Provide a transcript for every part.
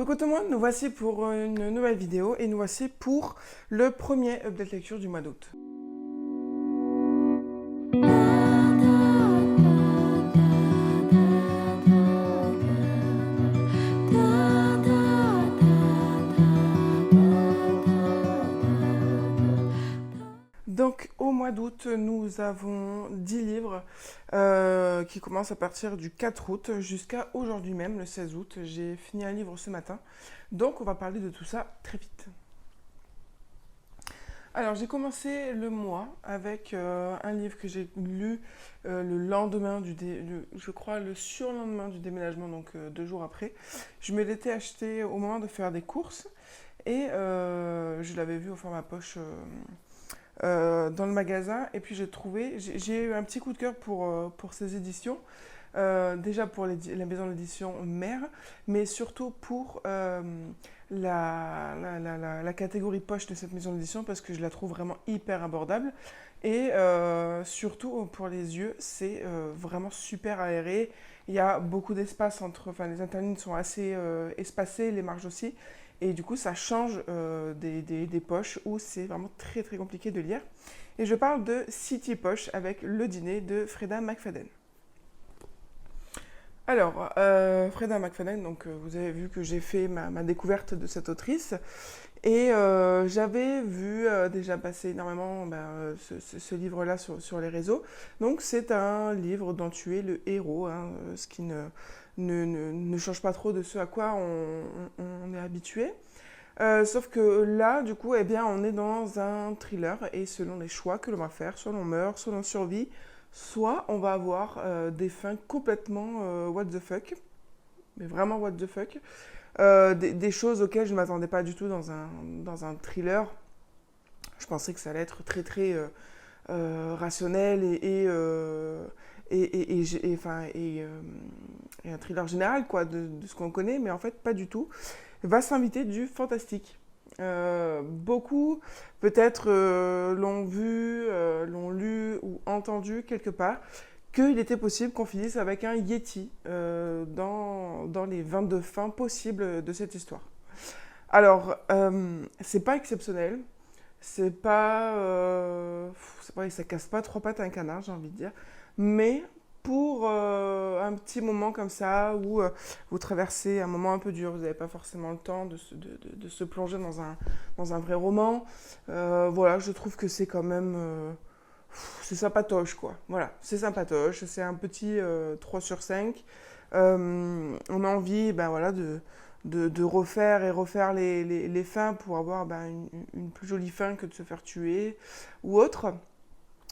Coucou tout le monde, nous voici pour une nouvelle vidéo et nous voici pour le premier update lecture du mois d'août. Donc au mois d'août, nous avons 10 livres qui commencent à partir du 4 août jusqu'à aujourd'hui même, le 16 août. J'ai fini un livre ce matin, donc on va parler de tout ça très vite. Alors j'ai commencé le mois avec un livre que j'ai lu le lendemain je crois le surlendemain du déménagement, donc 2 jours après. Je me l'étais acheté au moment de faire des courses et je l'avais vu au format poche dans le magasin, et puis j'ai eu un petit coup de cœur pour ces éditions. Déjà pour la maison d'édition mère, mais surtout pour la catégorie poche de cette maison d'édition, parce que je la trouve vraiment hyper abordable. Et surtout pour les yeux, c'est vraiment super aéré. Il y a beaucoup d'espace enfin les interlignes sont assez espacées, les marges aussi. Et du coup, ça change des poches où c'est vraiment très très compliqué de lire. Et je parle de City Poche avec Le Dîner de Freda McFadden. Alors, Freda McFadden, donc vous avez vu que j'ai fait ma découverte de cette autrice. Et j'avais vu déjà passer énormément ce livre-là sur les réseaux. Donc c'est un livre dont tu es le héros, hein, ce qui ne change pas trop de ce à quoi on est habitué. Sauf que là, du coup, eh bien, on est dans un thriller, et selon les choix que l'on va faire, soit on meurt, soit on survit, soit on va avoir des fins complètement what the fuck, mais vraiment what the fuck. Des choses auxquelles je ne m'attendais pas du tout dans un thriller. Je pensais que ça allait être très très rationnel et un thriller général quoi, de ce qu'on connaît, mais en fait pas du tout. Va s'inviter du fantastique. Beaucoup peut-être l'ont vu, l'ont lu ou entendu quelque part qu'il était possible qu'on finisse avec un Yeti dans les 22 fins possibles de cette histoire. Alors, c'est pas exceptionnel, c'est pas, ça casse pas trois pattes à un canard, j'ai envie de dire, mais pour un petit moment comme ça où vous traversez un moment un peu dur, vous n'avez pas forcément le temps de se plonger dans un vrai roman, voilà, je trouve que c'est quand même c'est sympatoche quoi. Voilà, c'est sympatoche, c'est un petit 3 sur 5. On a envie ben, voilà, de refaire et refaire les fins pour avoir ben, une plus jolie fin que de se faire tuer ou autre.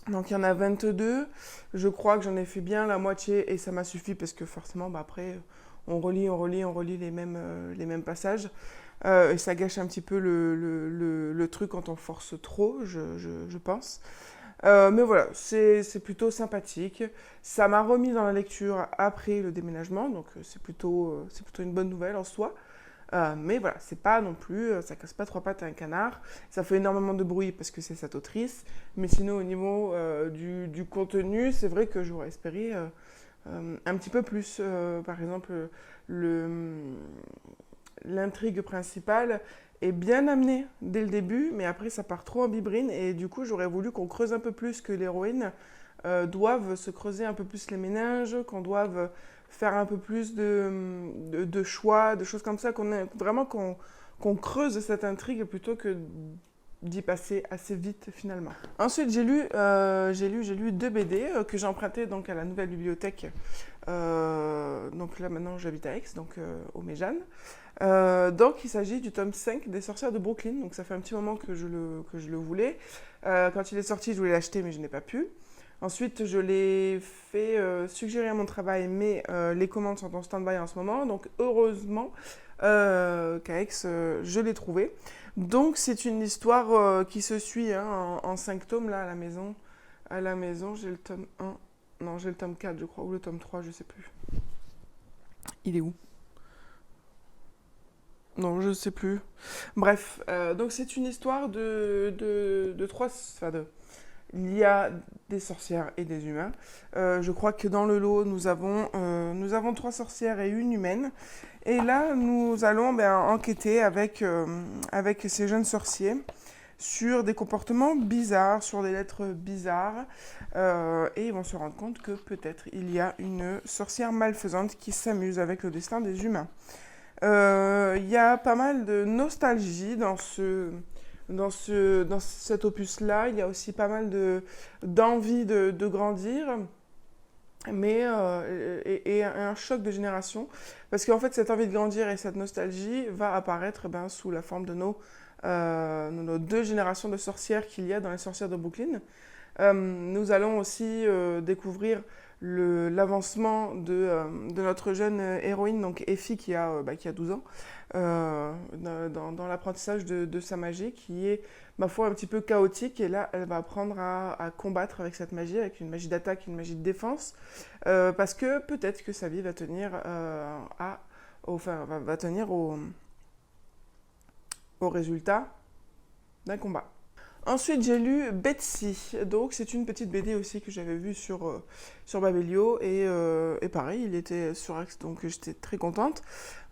Donc il y en a 22. Je crois que j'en ai fait bien la moitié et ça m'a suffi parce que forcément ben, après on relit les mêmes passages. Et ça gâche un petit peu le truc quand on force trop, je pense. Mais voilà, c'est plutôt sympathique. Ça m'a remis dans la lecture après le déménagement, donc c'est plutôt une bonne nouvelle en soi. Mais voilà, c'est pas non plus, ça casse pas trois pattes à un canard. Ça fait énormément de bruit parce que c'est cette autrice. Mais sinon, au niveau du contenu, c'est vrai que j'aurais espéré un petit peu plus. Par exemple, l'intrigue principale est bien amenée dès le début, mais après ça part trop en bibrine, et du coup j'aurais voulu qu'on creuse un peu plus, que l'héroïne doive se creuser un peu plus les méninges, qu'on doive faire un peu plus de choix, de choses comme ça, qu'on creuse cette intrigue plutôt que d'y passer assez vite finalement. Ensuite j'ai lu 2 BD que j'ai emprunté donc à la nouvelle bibliothèque. Donc là maintenant j'habite à Aix, donc au Méjeanne. Donc il s'agit du tome 5 des Sorcières de Brooklyn, donc ça fait un petit moment que je le voulais. Quand il est sorti, je voulais l'acheter, mais je n'ai pas pu. Ensuite, je l'ai fait suggérer à mon travail, mais les commandes sont en stand-by en ce moment, donc heureusement qu'à Aix, je l'ai trouvé. Donc c'est une histoire qui se suit hein, en 5 tomes, là, à la maison. À la maison, j'ai le tome 1, non, j'ai le tome 4, je crois, ou le tome 3, je sais plus. Il est où ? Non, je sais plus. Bref, donc c'est une histoire de trois... Enfin, il y a des sorcières et des humains. Je crois que dans le lot, nous avons 3 sorcières et une humaine. Et là, nous allons enquêter avec ces jeunes sorciers sur des comportements bizarres, sur des lettres bizarres. Et ils vont se rendre compte que peut-être il y a une sorcière malfaisante qui s'amuse avec le destin des humains. Il y a pas mal de nostalgie dans cet opus-là. Il y a aussi pas mal d'envie de grandir, mais et un choc de génération. Parce qu'en fait, cette envie de grandir et cette nostalgie va apparaître sous la forme de nos 2 générations de sorcières qu'il y a dans les sorcières de Brooklyn. Nous allons aussi découvrir l'avancement de notre jeune héroïne, donc Effie, qui a 12 ans, dans l'apprentissage de sa magie, qui est, ma foi, un petit peu chaotique. Et là, elle va apprendre à combattre avec cette magie, avec une magie d'attaque, une magie de défense, parce que peut-être que sa vie va tenir, va tenir au résultat d'un combat. Ensuite, j'ai lu Betsy. Donc, c'est une petite BD aussi que j'avais vue sur Babelio. Et pareil, il était sur Axe, donc j'étais très contente.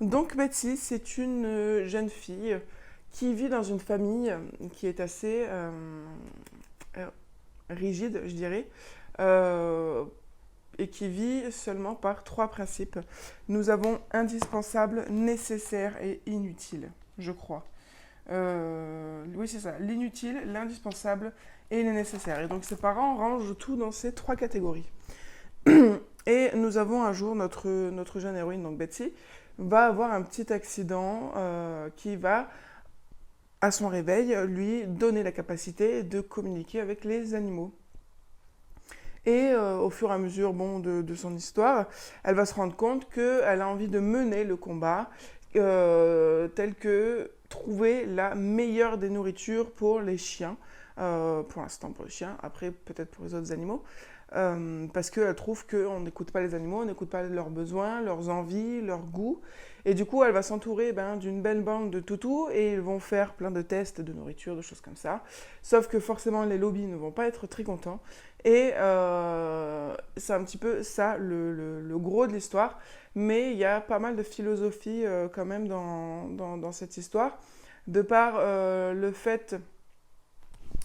Donc, Betsy, c'est une jeune fille qui vit dans une famille qui est assez rigide, je dirais, et qui vit seulement par 3 principes. Nous avons indispensable, nécessaire et inutile, je crois. Oui, c'est ça. L'inutile, l'indispensable et le nécessaire. Et donc, ses parents rangent tout dans ces 3 catégories. Et nous avons un jour, notre jeune héroïne, donc Betsy, va avoir un petit accident qui va, à son réveil, lui donner la capacité de communiquer avec les animaux. Et au fur et à mesure de son histoire, elle va se rendre compte qu'elle a envie de mener le combat tel que trouver la meilleure des nourritures pour les chiens, pour l'instant pour les chiens, après peut-être pour les autres animaux, parce qu'elle trouve qu'on n'écoute pas les animaux, on n'écoute pas leurs besoins, leurs envies, leurs goûts, et du coup elle va s'entourer d'une belle bande de toutous, et ils vont faire plein de tests de nourriture, de choses comme ça, sauf que forcément les lobbies ne vont pas être très contents, et c'est un petit peu ça le gros de l'histoire. Mais il y a pas mal de philosophie quand même dans cette histoire, de par le fait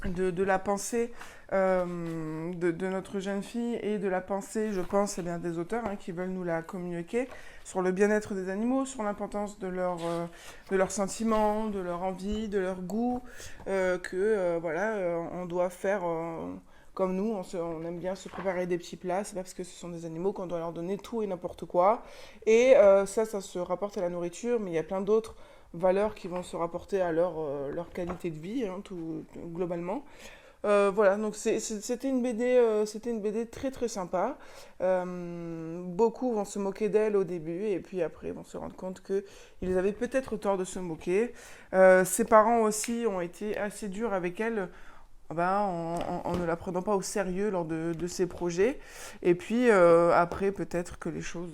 de la pensée de notre jeune fille et de la pensée, je pense, des auteurs qui veulent nous la communiquer sur le bien-être des animaux, sur l'importance de leurs sentiments, de leur envie, de leur goût, on doit faire... Comme nous, on aime bien se préparer des petits plats, c'est pas parce que ce sont des animaux qu'on doit leur donner tout et n'importe quoi. Et ça se rapporte à la nourriture, mais il y a plein d'autres valeurs qui vont se rapporter à leur qualité de vie, globalement. Voilà, donc c'était une BD très très sympa. Beaucoup vont se moquer d'elle au début, et puis après vont se rendre compte qu'ils avaient peut-être tort de se moquer. Ses parents aussi ont été assez durs avec elle, en ne la prenant pas au sérieux lors de ses projets. Et puis après, peut-être que les choses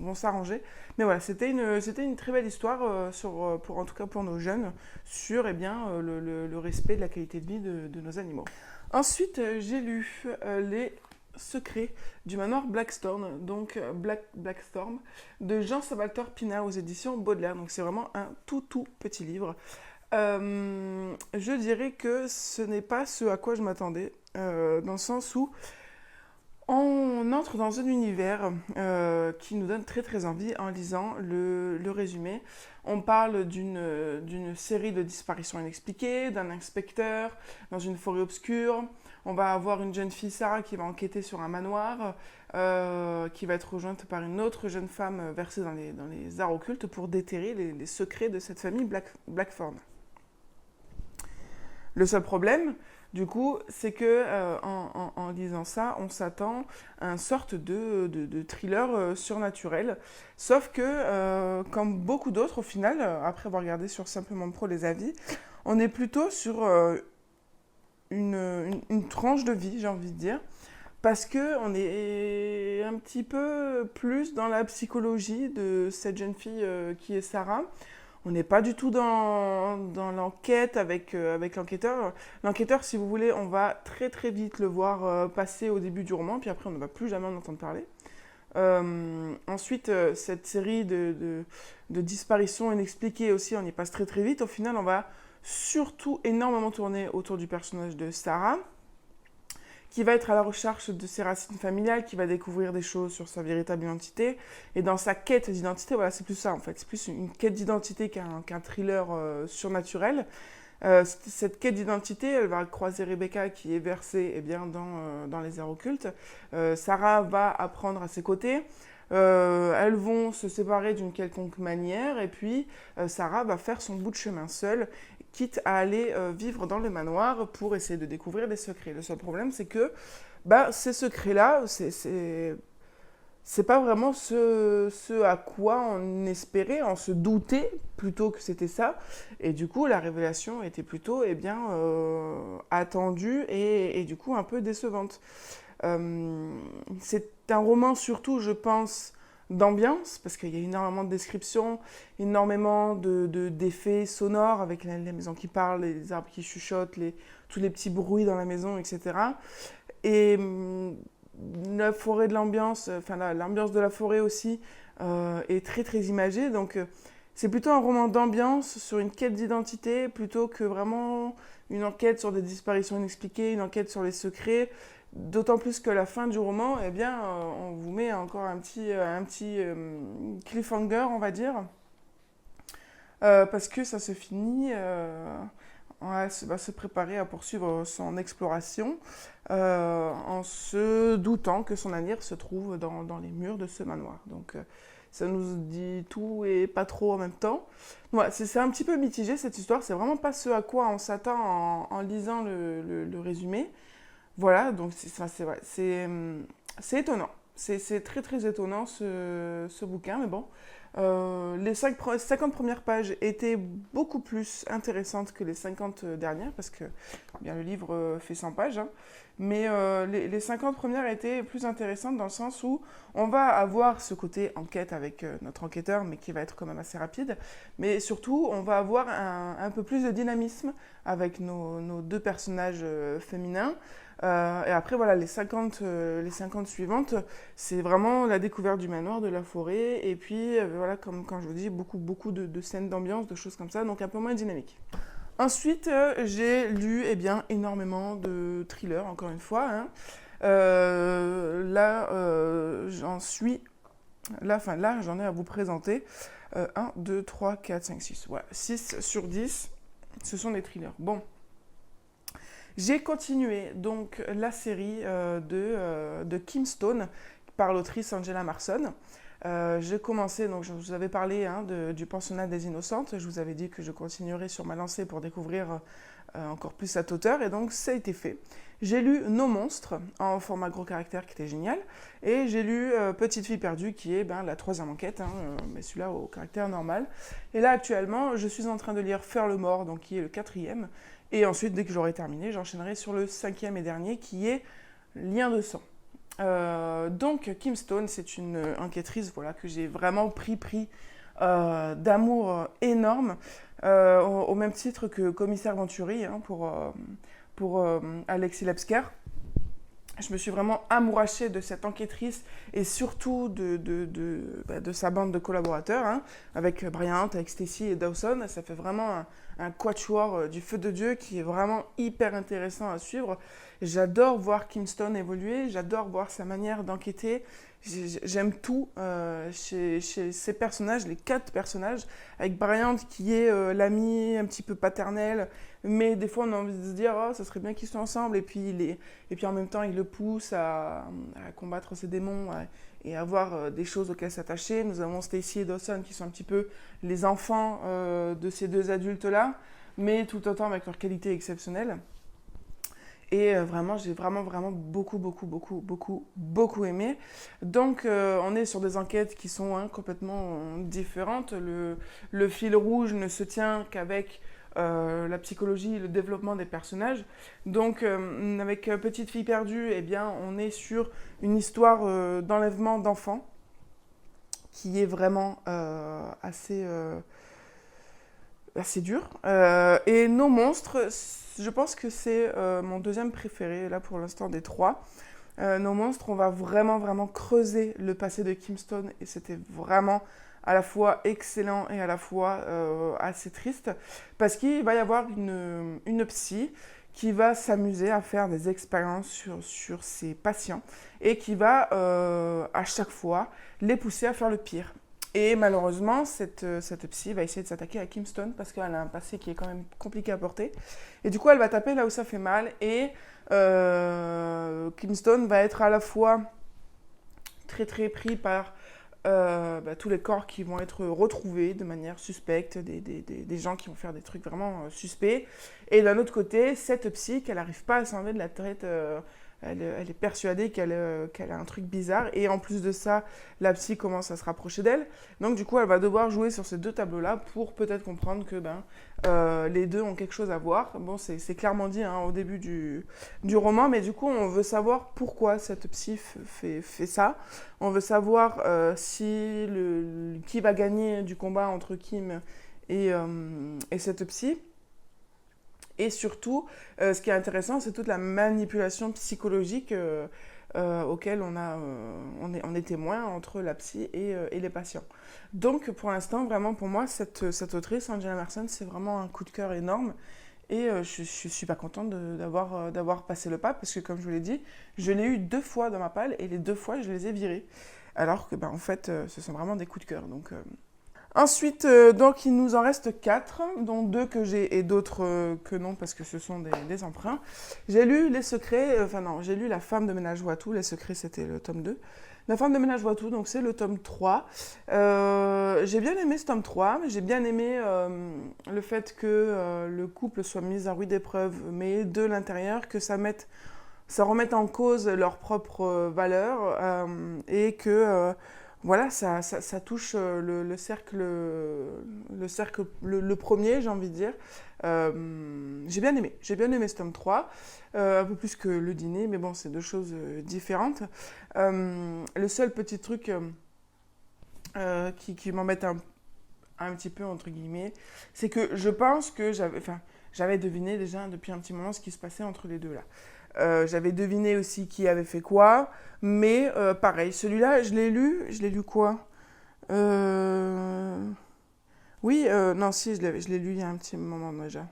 vont s'arranger. Mais voilà, c'était une très belle histoire, en tout cas pour nos jeunes, sur le respect de la qualité de vie de nos animaux. Ensuite, j'ai lu Les secrets du manoir Blackstone, donc Blackstorm, de Jean-Salvatore Pina aux éditions Baudelaire. Donc c'est vraiment un tout petit livre. Je dirais que ce n'est pas ce à quoi je m'attendais, dans le sens où on entre dans un univers qui nous donne très très envie en lisant le résumé. On parle d'une série de disparitions inexpliquées, d'un inspecteur dans une forêt obscure. On va avoir une jeune fille, Sarah, qui va enquêter sur un manoir, qui va être rejointe par une autre jeune femme versée dans les arts occultes pour déterrer les secrets de cette famille Blackthorn. Le seul problème, du coup, c'est que en lisant ça, on s'attend à une sorte de thriller surnaturel. Sauf que, comme beaucoup d'autres, au final, après avoir regardé sur Simplement Pro les avis, on est plutôt sur une tranche de vie, j'ai envie de dire. Parce qu'on est un petit peu plus dans la psychologie de cette jeune fille qui est Sarah. On n'est pas du tout dans l'enquête avec l'enquêteur. L'enquêteur, si vous voulez, on va très très vite le voir passer au début du roman, puis après on ne va plus jamais en entendre parler. Ensuite, cette série de disparitions inexpliquées aussi, on y passe très très vite. Au final, on va surtout énormément tourner autour du personnage de Sarah, qui va être à la recherche de ses racines familiales, qui va découvrir des choses sur sa véritable identité. Et dans sa quête d'identité, voilà, c'est plus ça en fait. C'est plus une quête d'identité qu'un thriller surnaturel. Cette quête d'identité, elle va croiser Rebecca qui est versée dans les airs occultes. Sarah va apprendre à ses côtés. Elles vont se séparer d'une quelconque manière et puis Sarah va faire son bout de chemin seule, quitte à aller vivre dans le manoir pour essayer de découvrir des secrets. Le seul problème, c'est que ces secrets-là, c'est pas vraiment ce à quoi on espérait, on se doutait plutôt que c'était ça. Et du coup, la révélation était plutôt attendue et du coup un peu décevante. C'est un roman surtout, je pense, d'ambiance, parce qu'il y a énormément de descriptions, énormément d'effets sonores avec la maison qui parle, les arbres qui chuchotent, tous les petits bruits dans la maison, etc. Et la forêt de l'ambiance, l'ambiance de la forêt aussi est très très imagée. Donc c'est plutôt un roman d'ambiance sur une quête d'identité plutôt que vraiment une enquête sur des disparitions inexpliquées, une enquête sur les secrets. D'autant plus que la fin du roman, on vous met encore un petit cliffhanger, on va dire, parce que ça se finit. On va se préparer à poursuivre son exploration en se doutant que son avenir se trouve dans les murs de ce manoir. Donc ça nous dit tout et pas trop en même temps. Ouais, c'est un petit peu mitigé cette histoire, c'est vraiment pas ce à quoi on s'attend en lisant le résumé. Voilà, donc c'est étonnant. C'est très très étonnant ce bouquin, mais bon. Les 50 premières pages étaient beaucoup plus intéressantes que les 50 dernières, parce que le livre fait 100 pages, hein, mais les 50 premières étaient plus intéressantes dans le sens où on va avoir ce côté enquête avec notre enquêteur, mais qui va être quand même assez rapide, mais surtout on va avoir un peu plus de dynamisme avec nos deux personnages féminins. Et après, voilà, les 50 suivantes, c'est vraiment la découverte du manoir, de la forêt, et puis, voilà, comme quand je vous dis, beaucoup de scènes d'ambiance, de choses comme ça, donc un peu moins dynamique. Ensuite, j'ai lu énormément de thrillers, encore une fois. Hein. J'en ai à vous présenter 1, 2, 3, 4, 5, 6. Voilà, 6 sur 10, ce sont des thrillers. Bon. J'ai continué donc la série de Kim Stone par l'autrice Angela Marson. J'ai commencé, donc je vous avais parlé du pensionnat des innocentes. Je vous avais dit que je continuerai sur ma lancée pour découvrir encore plus cet auteur, et donc ça a été fait. J'ai lu Nos monstres en format gros caractère qui était génial, et j'ai lu Petite fille perdue qui est la 3e enquête, mais celui-là au caractère normal. Et là actuellement, je suis en train de lire Faire le mort, donc qui est le 4e. Et ensuite, dès que j'aurai terminé, j'enchaînerai sur le 5e et dernier, qui est Lien de sang. Donc, Kim Stone, c'est une enquêtrice que j'ai vraiment pris d'amour énorme, au même titre que Commissaire Venturi, pour Alexis Lepsker. Je me suis vraiment amourachée de cette enquêtrice et surtout de sa bande de collaborateurs, avec Bryant, avec Stacy et Dawson. Ça fait vraiment un quatuor du feu de Dieu qui est vraiment hyper intéressant à suivre. J'adore voir Kim Stone évoluer, j'adore voir sa manière d'enquêter. J'aime tout chez ces personnages, les 4 personnages, avec Bryant qui est l'ami un petit peu paternel, mais des fois on a envie de se dire oh, ça serait bien qu'ils soient ensemble, et puis en même temps il le pousse à combattre ses démons et avoir des choses auxquelles s'attacher. Nous avons Stacy et Dawson qui sont un petit peu les enfants de ces 2 adultes-là, mais tout autant avec leur qualité exceptionnelle. Et vraiment, j'ai vraiment beaucoup aimé. Donc, on est sur des enquêtes qui sont complètement différentes. Le fil rouge ne se tient qu'avec la psychologie et le développement des personnages. Donc, avec Petite fille perdue, on est sur une histoire d'enlèvement d'enfants qui est vraiment assez assez dur. Et Nos Monstres, je pense que c'est mon deuxième préféré, là, pour l'instant, des trois. Nos Monstres, on va vraiment, vraiment creuser le passé de Kim Stone, et c'était vraiment à la fois excellent et à la fois assez triste, parce qu'il va y avoir une psy qui va s'amuser à faire des expériences sur ses patients et qui va à chaque fois les pousser à faire le pire. Et malheureusement, cette psy va essayer de s'attaquer à Kim Stone parce qu'elle a un passé qui est quand même compliqué à porter. Et du coup, elle va taper là où ça fait mal. Et Kim Stone va être à la fois très très pris par tous les corps qui vont être retrouvés de manière suspecte, des gens qui vont faire des trucs vraiment suspects. Et d'un autre côté, cette psy qu'elle n'arrive pas à s'enlever de la tête, elle est persuadée qu'elle a un truc bizarre. Et en plus de ça, la psy commence à se rapprocher d'elle. Donc du coup, elle va devoir jouer sur ces deux tableaux-là pour peut-être comprendre que les deux ont quelque chose à voir. Bon, c'est clairement dit au début du roman, mais du coup, on veut savoir pourquoi cette psy fait ça. On veut savoir qui va gagner du combat entre Kim et cette psy. Et surtout, ce qui est intéressant, c'est toute la manipulation psychologique auquel on est témoin entre la psy et les patients. Donc, pour l'instant, vraiment, pour moi, cette autrice, Angela Merson, c'est vraiment un coup de cœur énorme. Et je suis pas contente d'avoir passé le pas, parce que, comme je vous l'ai dit, je l'ai eu 2 fois dans ma palle, et les 2 fois, je les ai virés. Alors que, en fait, ce sont vraiment des coups de cœur. Donc... Ensuite, donc, il nous en reste 4, dont 2 que j'ai et d'autres que non, parce que ce sont des emprunts. J'ai lu Les Secrets, j'ai lu La femme de ménage Watou. Les Secrets, c'était le tome 2. La femme de ménage Watou, donc c'est le tome 3. J'ai bien aimé ce tome 3, mais j'ai bien aimé le fait que le couple soit mis à rude épreuve, mais de l'intérieur, que ça remette en cause leurs propres valeurs et que... voilà, ça touche le cercle le premier, j'ai envie de dire. J'ai bien aimé ce tome 3, un peu plus que Le Dîner, mais bon, c'est 2 choses différentes. Le seul petit truc qui m'embête un petit peu, entre guillemets, c'est que je pense que j'avais deviné déjà depuis un petit moment ce qui se passait entre les deux là. J'avais deviné aussi qui avait fait quoi, mais pareil, celui-là, je l'ai lu quoi Oui, non, si, je l'ai lu il y a un petit moment déjà.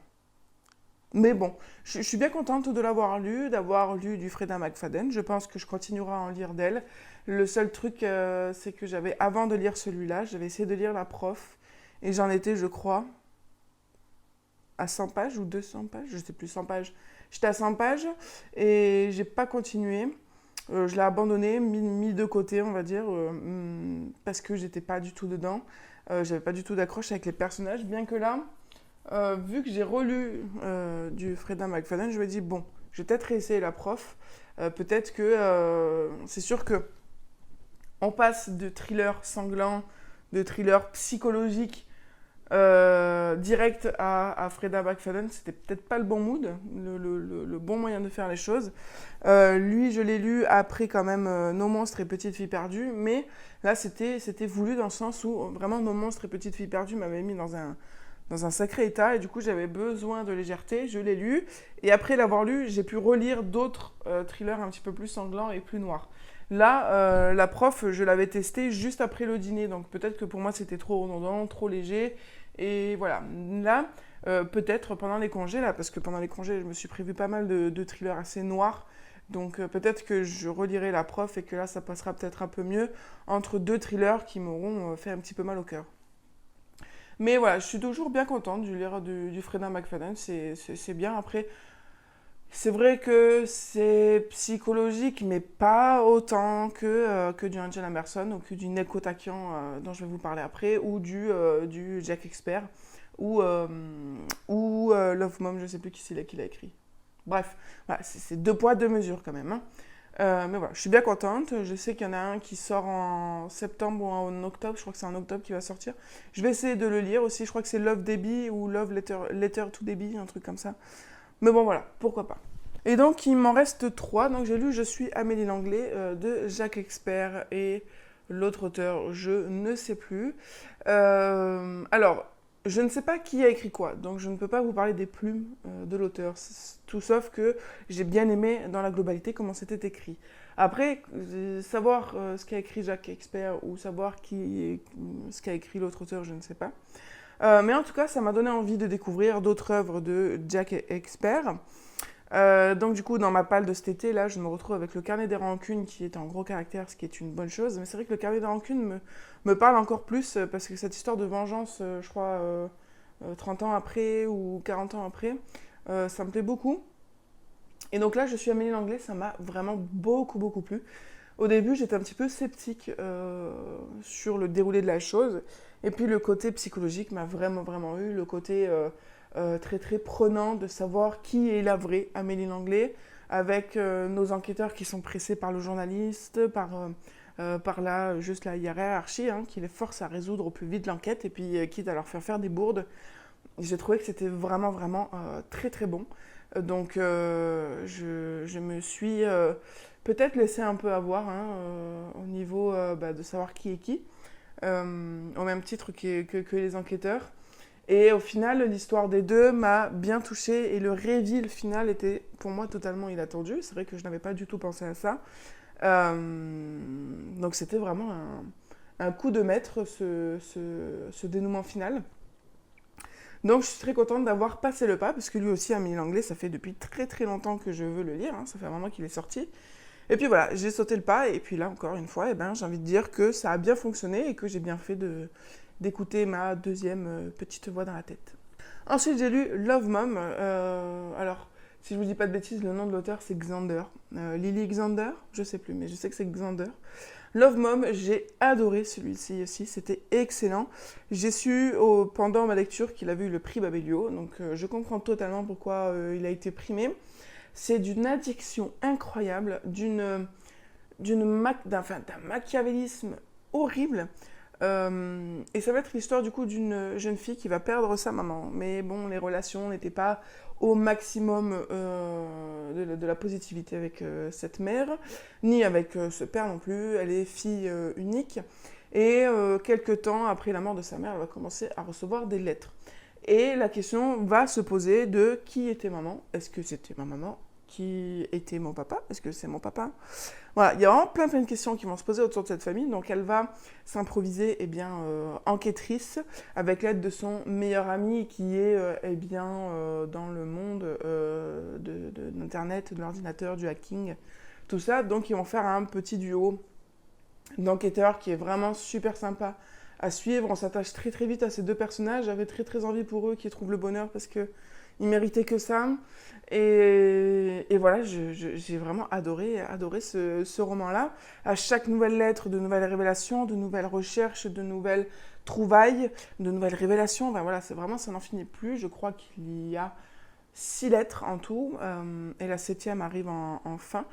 Mais bon, je suis bien contente de l'avoir lu, d'avoir lu du Freda McFadden. Je pense que je continuerai à en lire d'elle. Le seul truc, c'est que avant de lire celui-là, j'avais essayé de lire La Prof, et j'en étais, je crois, à 100 pages ou 200 pages, je sais plus, 100 pages. J'étais à 100 pages et j'ai pas continué. Je l'ai abandonné, mis de côté, on va dire, parce que j'étais pas du tout dedans. J'avais pas du tout d'accroche avec les personnages, bien que là, vu que j'ai relu du Freda McFadden, je me dis, bon, je vais peut-être réessayer La Prof. Peut-être que c'est sûr que on passe de thriller sanglant, de thriller psychologique, direct à Freda McFadden, c'était peut-être pas le bon mood, le bon moyen de faire les choses. Lui, je l'ai lu après quand même Nos Monstres et Petite Fille Perdue, mais là c'était voulu dans le sens où vraiment Nos Monstres et Petite Fille Perdue m'avaient mis dans un sacré état, et du coup j'avais besoin de légèreté, je l'ai lu, et après l'avoir lu, j'ai pu relire d'autres thrillers un petit peu plus sanglants et plus noirs. Là, La Prof, je l'avais testé juste après Le Dîner, donc peut-être que pour moi c'était trop redondant, trop léger, et voilà. Là, peut-être pendant les congés, là, parce que pendant les congés, je me suis prévu pas mal de thrillers assez noirs, donc peut-être que je relirai La Prof et que là, ça passera peut-être un peu mieux entre 2 thrillers qui m'auront fait un petit peu mal au cœur. Mais voilà, je suis toujours bien contente du lire du Freda McFadden, c'est bien. Après, c'est vrai que c'est psychologique, mais pas autant que du Angela Merson ou que du Neko Takian dont je vais vous parler après, ou du Jack Expert, ou Love Mom, je ne sais plus qui l'a écrit. Bref, voilà, c'est 2 poids, 2 mesures quand même. Mais voilà, je suis bien contente. Je sais qu'il y en a un qui sort en septembre ou en octobre. Je crois que c'est en octobre qui va sortir. Je vais essayer de le lire aussi. Je crois que c'est Love Debbie ou Love Letter to Debbie, un truc comme ça. Mais bon, voilà, pourquoi pas. Et donc, il m'en reste 3. Donc, j'ai lu Je suis Amélie Langlais de Jacques Expert, et l'autre auteur, je ne sais plus. Alors, je ne sais pas qui a écrit quoi, donc je ne peux pas vous parler des plumes de l'auteur, tout sauf que j'ai bien aimé dans la globalité comment c'était écrit. Après, savoir ce qu'a écrit Jack Expert ou savoir ce qu'a écrit l'autre auteur, je ne sais pas. Mais en tout cas, ça m'a donné envie de découvrir d'autres œuvres de Jack Expert. Donc du coup, dans ma palle de cet été, là, je me retrouve avec le Carnet des rancunes qui est en gros caractère, ce qui est une bonne chose. Mais c'est vrai que le Carnet des rancunes me parle encore plus parce que cette histoire de vengeance, je crois, 30 ans après ou 40 ans après, ça me plaît beaucoup. Et donc là, je suis Amélie Langlais, ça m'a vraiment beaucoup, beaucoup plu. Au début, j'étais un petit peu sceptique sur le déroulé de la chose. Et puis le côté psychologique m'a vraiment, vraiment eu. Le côté très, très prenant de savoir qui est la vraie Amélie Langlais, avec nos enquêteurs qui sont pressés par le journaliste, par là, juste la hiérarchie, hein, qui les force à résoudre au plus vite l'enquête, et puis quitte à leur faire des bourdes. J'ai trouvé que c'était vraiment, vraiment très, très bon. Donc je me suis peut-être laissé un peu avoir hein, au niveau de savoir qui est qui, au même titre que les enquêteurs. Et au final, l'histoire des deux m'a bien touchée et le reveal final était pour moi totalement inattendu. C'est vrai que je n'avais pas du tout pensé à ça. Donc c'était vraiment un coup de maître, ce dénouement final. Donc je suis très contente d'avoir passé le pas, parce que lui aussi, Amélie Langlais, ça fait depuis très très longtemps que je veux le lire, hein, ça fait vraiment qu'il est sorti. Et puis voilà, j'ai sauté le pas, et puis là encore une fois, j'ai envie de dire que ça a bien fonctionné et que j'ai bien fait d'écouter ma deuxième petite voix dans la tête. Ensuite, j'ai lu Love Mom. Alors, si je vous dis pas de bêtises, le nom de l'auteur c'est Xander. Lily Xander, je sais plus, mais je sais que c'est Xander. Love Mom, j'ai adoré celui-ci aussi, c'était excellent. J'ai su pendant ma lecture qu'il avait eu le prix Babelio, donc je comprends totalement pourquoi il a été primé. C'est d'une addiction incroyable, d'un machiavélisme horrible. Et ça va être l'histoire du coup d'une jeune fille qui va perdre sa maman. Mais bon, les relations n'étaient pas au maximum de la positivité avec cette mère, ni avec ce père non plus. Elle est fille unique. Et quelques temps après la mort de sa mère, elle va commencer à recevoir des lettres. Et la question va se poser de qui était maman. Est-ce que c'était ma maman? Qui était mon papa? Est-ce que c'est mon papa? Voilà, il y a vraiment plein de questions qui vont se poser autour de cette famille. Donc elle va s'improviser enquêtrice avec l'aide de son meilleur ami qui est dans le monde d'Internet, de l'ordinateur, du hacking, tout ça. Donc ils vont faire un petit duo d'enquêteurs qui est vraiment super sympa à suivre. On s'attache très très vite à ces deux personnages. J'avais très très envie pour eux qu'ils trouvent le bonheur parce qu'ils méritaient que ça. Et voilà, j'ai vraiment adoré ce roman-là. À chaque nouvelle lettre, de nouvelles révélations, de nouvelles recherches, de nouvelles trouvailles, de nouvelles révélations. Enfin, voilà, ça n'en finit plus. Je crois qu'il y a 6 lettres en tout. Et la 7e arrive en fin.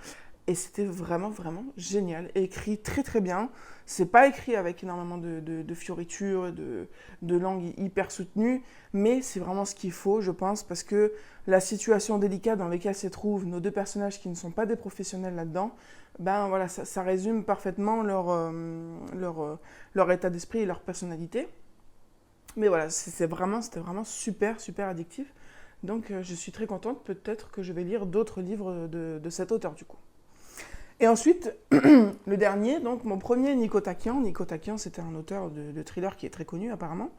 Et c'était vraiment, vraiment génial. Écrit très, très bien. C'est pas écrit avec énormément de fioritures, de langue hyper soutenue, mais c'est vraiment ce qu'il faut, je pense, parce que la situation délicate dans laquelle se trouvent nos deux personnages qui ne sont pas des professionnels là-dedans, voilà, ça résume parfaitement leur état d'esprit et leur personnalité. Mais voilà, c'était vraiment super, super addictif. Donc je suis très contente, peut-être que je vais lire d'autres livres de cet auteur du coup. Et ensuite, le dernier, donc mon premier, Nico Takian. Nico Takian, c'était un auteur de thriller qui est très connu apparemment.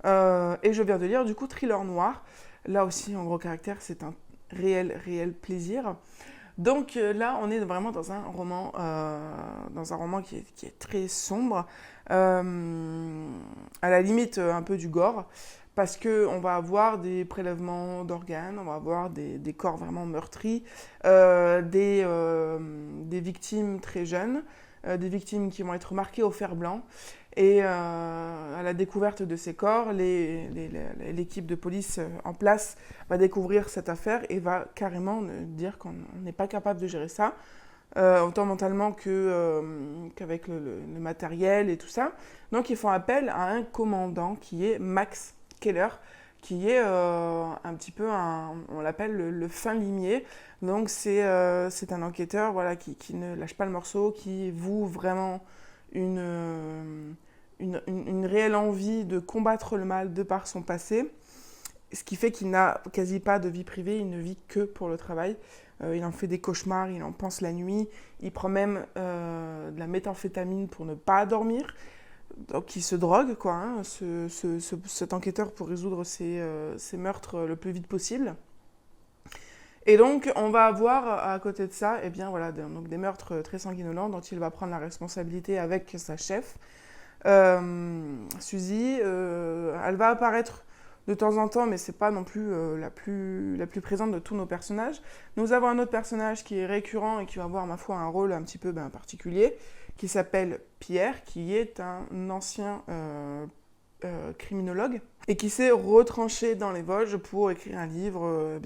Et je viens de lire du coup Thriller Noir. Là aussi, en gros caractère, c'est un réel plaisir. Donc là, on est vraiment dans un roman qui est très sombre, à la limite un peu du gore, parce qu'on va avoir des prélèvements d'organes, on va avoir des corps vraiment meurtris, des victimes très jeunes, des victimes qui vont être marquées au fer blanc. Et à la découverte de ces corps, l'équipe de police en place va découvrir cette affaire et va carrément dire qu'on n'est pas capable de gérer ça, autant mentalement qu'avec le matériel et tout ça. Donc ils font appel à un commandant qui est Max Keller, qui est un petit peu on l'appelle le fin limier. Donc c'est un enquêteur voilà, qui ne lâche pas le morceau, qui voue vraiment une une réelle envie de combattre le mal de par son passé, ce qui fait qu'il n'a quasi pas de vie privée, il ne vit que pour le travail. Il en fait des cauchemars, il en pense la nuit, il prend même de la méthamphétamine pour ne pas dormir. Donc il se drogue, quoi, hein, cet enquêteur, pour résoudre ces meurtres le plus vite possible. Et donc on va avoir à côté de ça, eh bien, voilà, donc des meurtres très sanguinolents dont il va prendre la responsabilité avec sa chef, Suzy. Elle va apparaître de temps en temps, mais c'est pas non plus la plus présente de tous nos personnages. Nous avons un autre personnage qui est récurrent et qui va avoir, ma foi, un rôle un petit peu particulier, qui s'appelle Pierre, qui est un ancien criminologue et qui s'est retranché dans les Vosges pour écrire un livre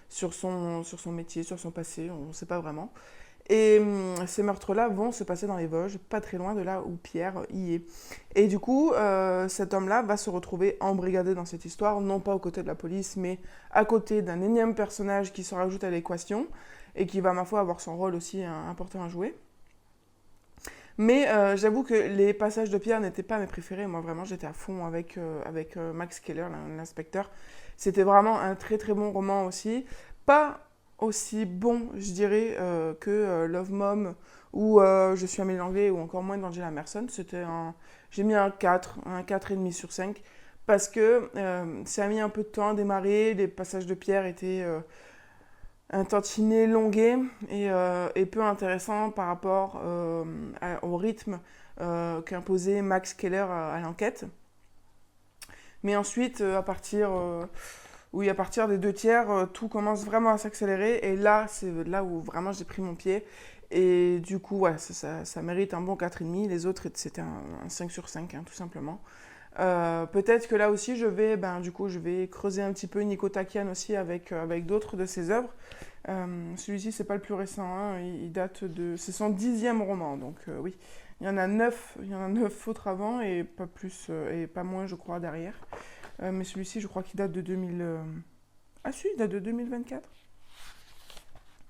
sur son métier, sur son passé, on ne sait pas vraiment. Et ces meurtres-là vont se passer dans les Vosges, pas très loin de là où Pierre y est. Et du coup, cet homme-là va se retrouver embrigadé dans cette histoire, non pas aux côtés de la police, mais à côté d'un énième personnage qui se rajoute à l'équation, et qui va, ma foi, avoir son rôle aussi important à jouer. Mais j'avoue que les passages de Pierre n'étaient pas mes préférés. Moi, vraiment, j'étais à fond avec Max Keller, l'inspecteur. C'était vraiment un très très bon roman aussi. Pas aussi bon, je dirais, que Love Mom ou Je suis Amélie Langlais ou encore moins d'Angela Merson. J'ai mis un 4, un 4,5 sur 5 parce que ça a mis un peu de temps à démarrer. Les passages de Pierre étaient un tantinet longué et peu intéressant par rapport au rythme qu'imposait Max Keller à l'enquête. Mais ensuite, à partir des 2/3, tout commence vraiment à s'accélérer. Et là, c'est là où vraiment j'ai pris mon pied. Et du coup, ouais, ça mérite un bon 4,5. Les autres, c'était un 5 sur 5, hein, tout simplement. Peut-être que là aussi, je vais creuser un petit peu Nico Takian aussi avec d'autres de ses œuvres. Celui-ci, c'est pas le plus récent, hein, il date de... C'est son 10e roman, donc oui. Il y en a 9 autres avant et pas plus, et pas moins, je crois, derrière. Mais celui-ci, je crois qu'il date de 2000... Ah si, il date de 2024.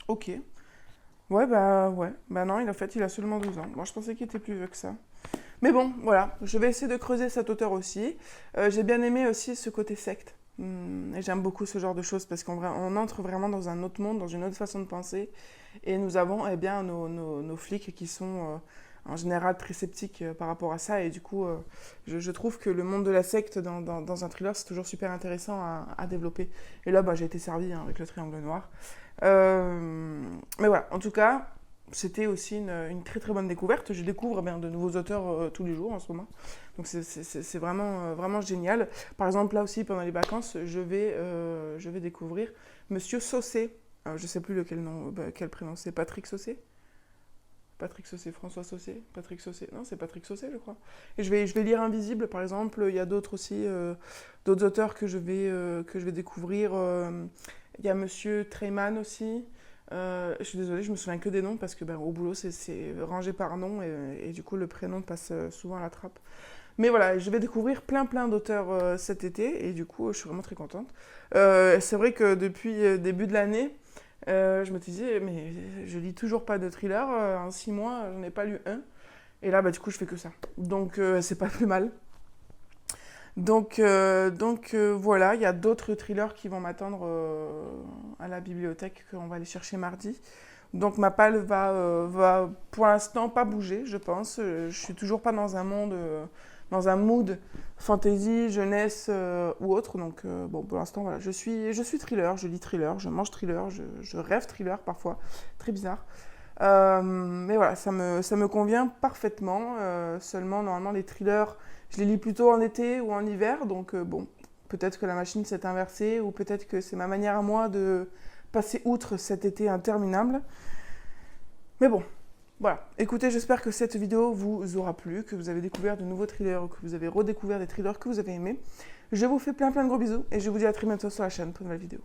Ok. Ouais. Bah non, il a seulement 12 ans. Moi, je pensais qu'il était plus vieux que ça. Mais bon, voilà, je vais essayer de creuser cet auteur aussi. J'ai bien aimé aussi ce côté secte. Et j'aime beaucoup ce genre de choses parce qu'on entre vraiment dans un autre monde, dans une autre façon de penser. Et nous avons eh bien, nos flics qui sont en général très sceptiques par rapport à ça. Et du coup, je trouve que le monde de la secte dans un thriller, c'est toujours super intéressant à développer. Et là, j'ai été servie avec le Triangle Noir. Mais voilà, en tout cas... C'était aussi une très très bonne découverte. Je découvre de nouveaux auteurs tous les jours en ce moment. Donc c'est vraiment, vraiment génial. Par exemple, là aussi, pendant les vacances, je vais découvrir Monsieur Saucé. Je ne sais plus quel prénom c'est. Patrick Saucé ? Patrick Saucé, François Saucé, Patrick Saucé. Non, c'est Patrick Saucé, je crois. Et je vais lire Invisible, par exemple. Il y a d'autres aussi, d'autres auteurs que je vais découvrir. Il y a Monsieur Treyman aussi. Je suis désolée, je me souviens que des noms parce que au boulot c'est rangé par nom et du coup le prénom passe souvent à la trappe. Mais voilà, je vais découvrir plein d'auteurs cet été et du coup je suis vraiment très contente. C'est vrai que depuis début de l'année, je me disais mais je lis toujours pas de thriller, en 6 mois j'en ai pas lu un. Et là du coup je fais que ça. Donc c'est pas plus mal. Donc voilà, il y a d'autres thrillers qui vont m'attendre à la bibliothèque qu'on va aller chercher mardi. Donc ma palle va pour l'instant pas bouger, je pense. Je suis toujours pas dans un mood fantasy, jeunesse ou autre. Donc pour l'instant voilà, je suis thriller, je lis thriller, je mange thriller, je rêve thriller parfois, très bizarre. Mais voilà, ça me convient parfaitement. Seulement normalement les thrillers, je les lis plutôt en été ou en hiver, donc peut-être que la machine s'est inversée ou peut-être que c'est ma manière à moi de passer outre cet été interminable. Mais bon, voilà. Écoutez, j'espère que cette vidéo vous aura plu, que vous avez découvert de nouveaux thrillers ou que vous avez redécouvert des thrillers que vous avez aimés. Je vous fais plein de gros bisous et je vous dis à très bientôt sur la chaîne pour une nouvelle vidéo.